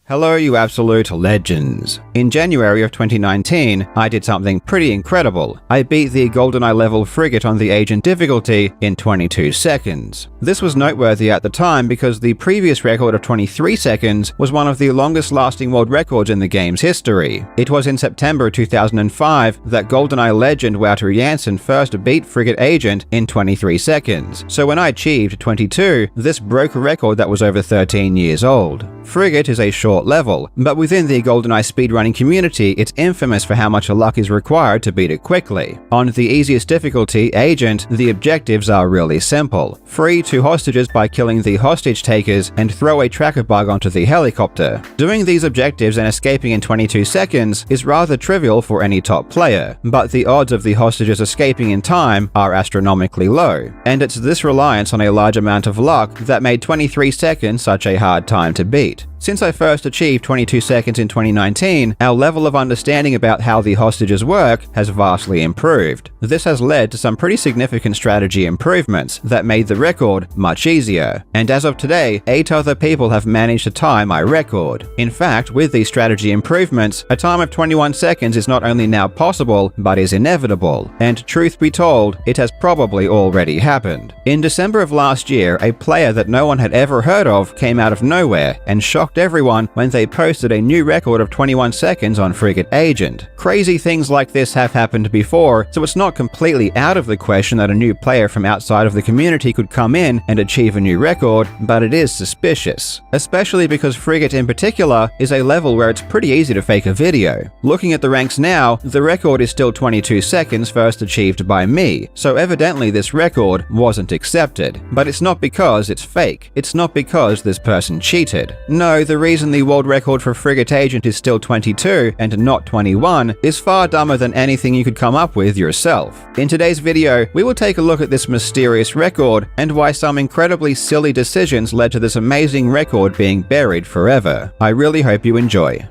Hello you absolute legends. In January of 2019, I did something pretty incredible. I beat the GoldenEye level frigate on the Agent difficulty in 22 seconds. This was noteworthy at the time because the previous record of 23 seconds was one of the longest lasting world records in the game's history. It was in September 2005 that GoldenEye legend Wouter Jansen first beat frigate Agent in 23 seconds. So when I achieved 22, this broke a record that was over 13 years old. Frigate is a short level, but within the GoldenEye speedrunning community, it's infamous for how much luck is required to beat it quickly. On the easiest difficulty, Agent, the objectives are really simple. Free 2 hostages by killing the hostage takers and throw a tracker bug onto the helicopter. Doing these objectives and escaping in 22 seconds is rather trivial for any top player, but the odds of the hostages escaping in time are astronomically low, and it's this reliance on a large amount of luck that made 23 seconds such a hard time to beat. Since I first achieved 22 seconds in 2019, our level of understanding about how the hostages work has vastly improved. This has led to some pretty significant strategy improvements that made the record much easier, and as of today, 8 other people have managed to tie my record. In fact, with these strategy improvements, a time of 21 seconds is not only now possible, but is inevitable, and truth be told, it has probably already happened. In December of last year, a player that no one had ever heard of came out of nowhere and shocked everyone when they posted a new record of 21 seconds on frigate Agent. Crazy things like this have happened before, so it's not completely out of the question that a new player from outside of the community could come in and achieve a new record, but it is suspicious. Especially because frigate in particular is a level where it's pretty easy to fake a video. Looking at the ranks now, the record is still 22 seconds first achieved by me, so evidently this record wasn't accepted. But it's not because it's fake. It's not because this person cheated. No, the reason the world record for frigate Agent is still 22 and not 21 is far dumber than anything you could come up with yourself. In today's video, we will take a look at this mysterious record and why some incredibly silly decisions led to this amazing record being buried forever. I really hope you enjoy.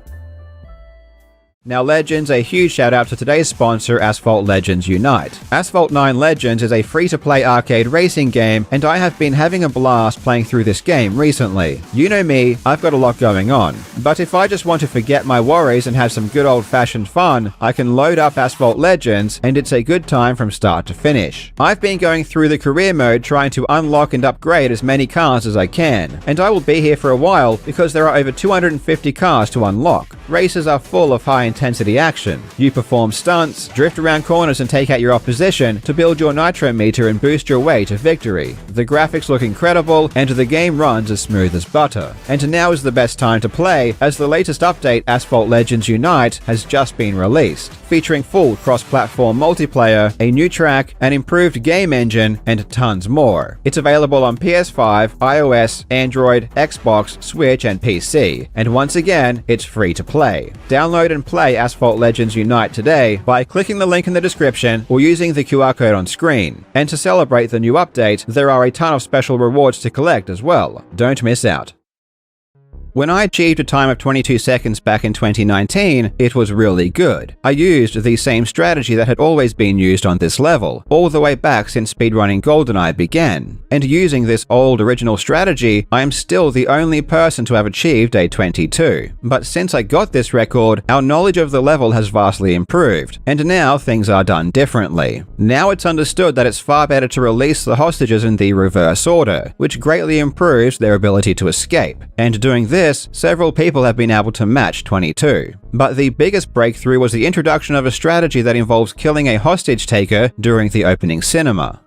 Now Legends, a huge shout out to today's sponsor, Asphalt Legends Unite. Asphalt 9 Legends is a free-to-play arcade racing game, and I have been having a blast playing through this game recently. You know me, I've got a lot going on. But if I just want to forget my worries and have some good old-fashioned fun, I can load up Asphalt Legends, and it's a good time from start to finish. I've been going through the career mode trying to unlock and upgrade as many cars as I can, and I will be here for a while because there are over 250 cars to unlock. Races are full of high-intensity action. You perform stunts, drift around corners and take out your opposition to build your nitro meter and boost your way to victory. The graphics look incredible and the game runs as smooth as butter. And now is the best time to play as the latest update, Asphalt Legends Unite, has just been released, featuring full cross-platform multiplayer, a new track, an improved game engine, and tons more. It's available on PS5, iOS, Android, Xbox, Switch, and PC. And once again, it's free to play. Download and play Asphalt Legends Unite today by clicking the link in the description or using the QR code on screen. And to celebrate the new update, there are a ton of special rewards to collect as well. Don't miss out. When I achieved a time of 22 seconds back in 2019, it was really good. I used the same strategy that had always been used on this level, all the way back since speedrunning GoldenEye began. And using this old original strategy, I am still the only person to have achieved a 22. But since I got this record, our knowledge of the level has vastly improved, and now things are done differently. Now it's understood that it's far better to release the hostages in the reverse order, which greatly improves their ability to escape. And doing this, several people have been able to match 22. But the biggest breakthrough was the introduction of a strategy that involves killing a hostage taker during the opening cinema.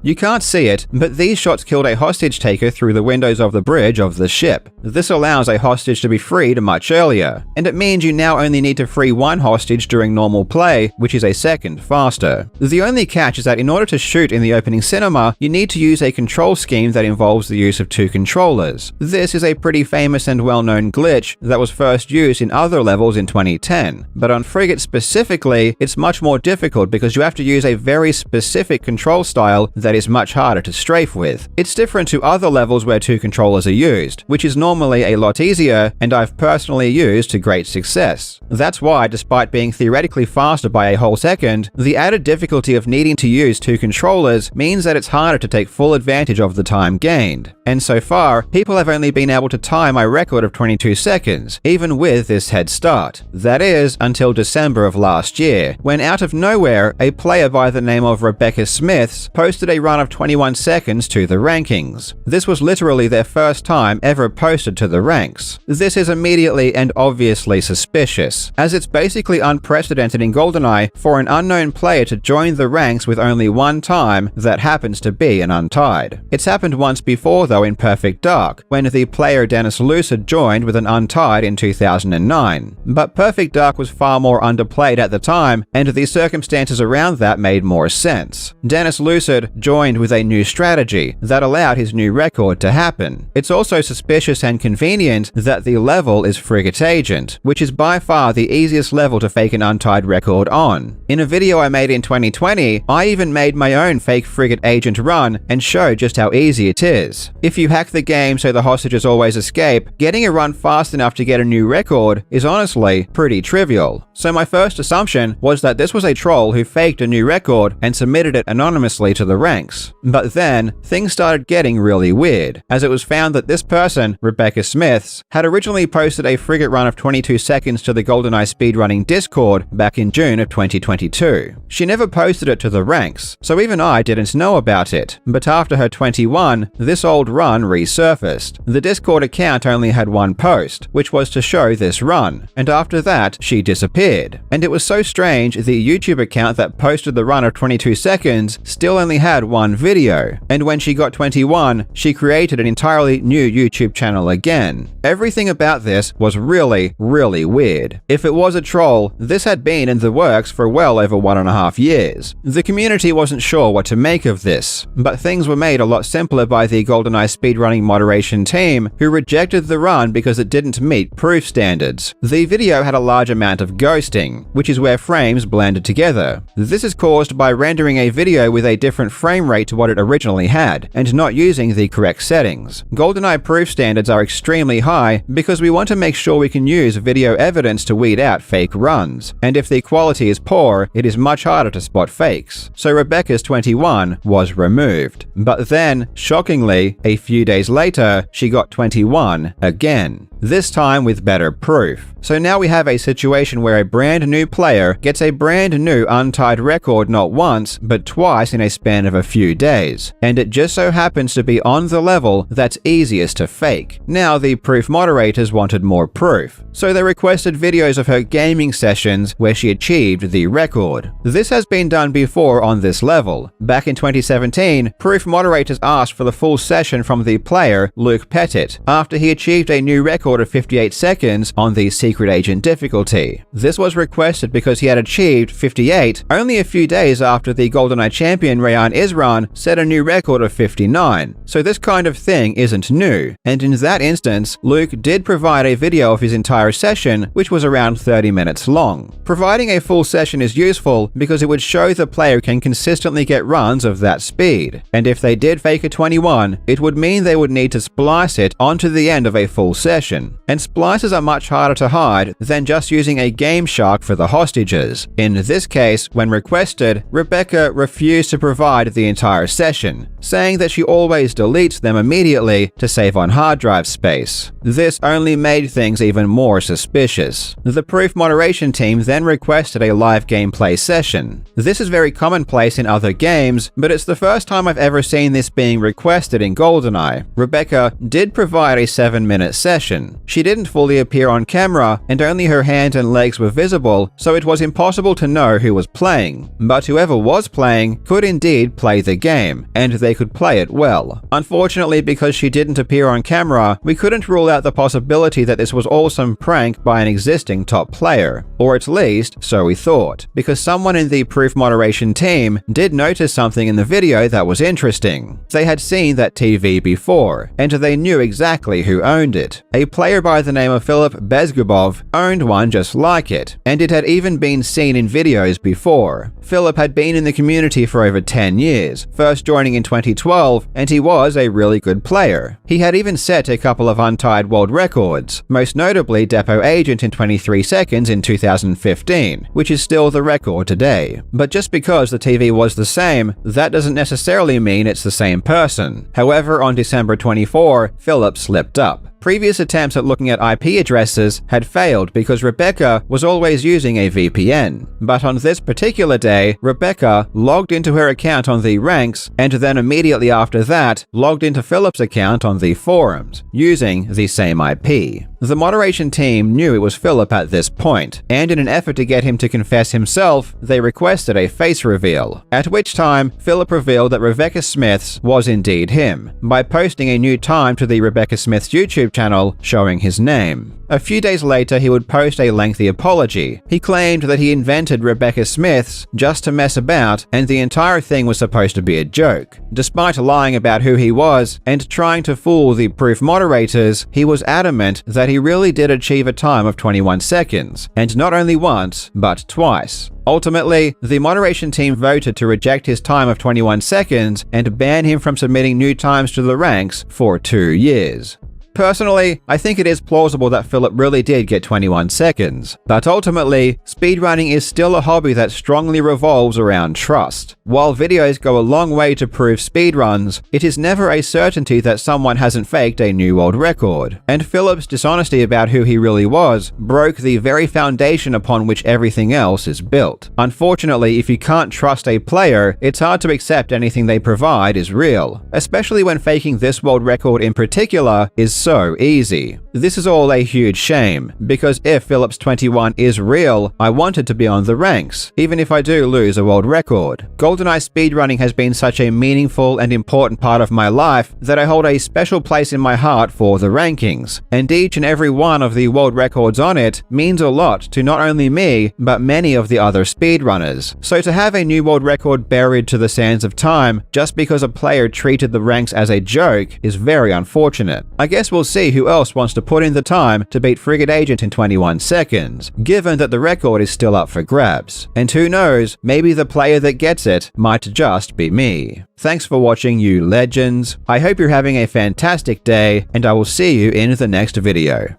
You can't see it, but these shots killed a hostage taker through the windows of the bridge of the ship. This allows a hostage to be freed much earlier, and it means you now only need to free 1 hostage during normal play, which is a second faster. The only catch is that in order to shoot in the opening cinema, you need to use a control scheme that involves the use of 2 controllers. This is a pretty famous and well-known glitch that was first used in other levels in 2010, but on Frigate specifically, it's much more difficult because you have to use a very specific control style that that is much harder to strafe with. It's different to other levels where 2 controllers are used, which is normally a lot easier and I've personally used to great success. That's why, despite being theoretically faster by a whole second, the added difficulty of needing to use 2 controllers means that it's harder to take full advantage of the time gained. And so far, people have only been able to tie my record of 22 seconds, even with this head start. That is, until December of last year, when out of nowhere, a player by the name of Rebecca Smiths posted a run of 21 seconds to the rankings. This was literally their first time ever posted to the ranks. This is immediately and obviously suspicious, as it's basically unprecedented in GoldenEye for an unknown player to join the ranks with only one time that happens to be an untied. It's happened once before though in Perfect Dark, when the player Dennis Lucid joined with an untied in 2009. But Perfect Dark was far more underplayed at the time, and the circumstances around that made more sense. Dennis Lucid joined with a new strategy that allowed his new record to happen. It's also suspicious and convenient that the level is Frigate Agent, which is by far the easiest level to fake an untied record on. In a video I made in 2020, I even made my own fake Frigate Agent run and showed just how easy it is. If you hack the game so the hostages always escape, getting a run fast enough to get a new record is honestly pretty trivial. So my first assumption was that this was a troll who faked a new record and submitted it anonymously to the ranks. But then, things started getting really weird, as it was found that this person, Rebecca Smiths, had originally posted a frigate run of 22 seconds to the GoldenEye Speedrunning Discord back in June of 2022. She never posted it to the ranks, so even I didn't know about it. But after her 21, this old run resurfaced. The Discord account only had one post, which was to show this run, and after that, she disappeared. And it was so strange, the YouTube account that posted the run of 22 seconds still only had one video, and when she got 21, she created an entirely new YouTube channel again. Everything about this was really weird. If it was a troll, this had been in the works for well over 1.5 years. The community wasn't sure what to make of this, but things were made a lot simpler by the GoldenEye speedrunning moderation team, who rejected the run because it didn't meet proof standards. The video had a large amount of ghosting, which is where frames blended together. This is caused by rendering a video with a different frame rate to what it originally had, and not using the correct settings. GoldenEye proof standards are extremely high because we want to make sure we can use video evidence to weed out fake runs, and if the quality is poor, it is much harder to spot fakes. So Rebecca's 21 was removed. But then, shockingly, a few days later, she got 21 again. This time with better proof. So now we have a situation where a brand new player gets a brand new untied record not once, but twice in a span of a few days. And it just so happens to be on the level that's easiest to fake. Now the proof moderators wanted more proof, so they requested videos of her gaming sessions where she achieved the record. This has been done before on this level. Back in 2017, proof moderators asked for the full session from the player Luke Pettit after he achieved a new record of 58 seconds on the Secret Agent difficulty. This was requested because he had achieved 58 only a few days after the GoldenEye champion Rayan Isran set a new record of 59. So this kind of thing isn't new, and in that instance, Luke did provide a video of his entire session, which was around 30 minutes long. Providing a full session is useful because it would show the player can consistently get runs of that speed, and if they did fake a 21, it would mean they would need to splice it onto the end of a full session. And splices are much harder to hide than just using a game shark for the hostages. In this case, when requested, Rebecca refused to provide the entire session, saying that she always deletes them immediately to save on hard drive space. This only made things even more suspicious. The proof moderation team then requested a live gameplay session. This is very commonplace in other games, but it's the first time I've ever seen this being requested in GoldenEye. Rebecca did provide a 7-minute session. She didn't fully appear on camera, and only her hands and legs were visible, so it was impossible to know who was playing. But whoever was playing could indeed play the game, and they could play it well. Unfortunately, because she didn't appear on camera, we couldn't rule out the possibility that this was all some prank by an existing top player. Or at least, so we thought, because someone in the proof moderation team did notice something in the video that was interesting. They had seen that TV TV before, and they knew exactly who owned it. A player by the name of Philip Bezgubov owned one just like it, and it had even been seen in videos before. Philip had been in the community for over 10 years, first joining in 2012, and he was a really good player. He had even set a couple of untied world records, most notably Depot Agent in 23 seconds in 2015, which is still the record today. But just because the TV was the same, that doesn't necessarily mean it's the same person. However, on December 24, Philip slipped up. Previous attempts at looking at IP addresses had failed because Rebecca was always using a VPN. But on this particular day, Rebecca logged into her account on the ranks, and then immediately after that, logged into Philip's account on the forums, using the same IP. The moderation team knew it was Philip at this point, and in an effort to get him to confess himself, they requested a face reveal, at which time Philip revealed that Rebecca Smith's was indeed him, by posting a new time to the Rebecca Smith's YouTube channel showing his name. A few days later, he would post a lengthy apology. He claimed that he invented Rebecca Smith's just to mess about, and the entire thing was supposed to be a joke. Despite lying about who he was and trying to fool the proof moderators, he was adamant that he really did achieve a time of 21 seconds, and not only once, but twice. Ultimately, the moderation team voted to reject his time of 21 seconds and ban him from submitting new times to the ranks for 2 years. Personally, I think it is plausible that Philip really did get 21 seconds, but ultimately, speedrunning is still a hobby that strongly revolves around trust. While videos go a long way to prove speedruns, it is never a certainty that someone hasn't faked a new world record, and Philip's dishonesty about who he really was broke the very foundation upon which everything else is built. Unfortunately, if you can't trust a player, it's hard to accept anything they provide is real, especially when faking this world record in particular is so easy. This is all a huge shame, because if Philip's 21 is real, I wanted to be on the ranks, even if I do lose a world record. GoldenEye speedrunning has been such a meaningful and important part of my life that I hold a special place in my heart for the rankings, and each and every one of the world records on it means a lot to not only me, but many of the other speedrunners. So to have a new world record buried to the sands of time just because a player treated the ranks as a joke is very unfortunate. I guess we'll see who else wants to put in the time to beat Frigate Agent in 21 seconds, given that the record is still up for grabs. And who knows, maybe the player that gets it might just be me. Thanks for watching, you legends. I hope you're having a fantastic day, and I will see you in the next video.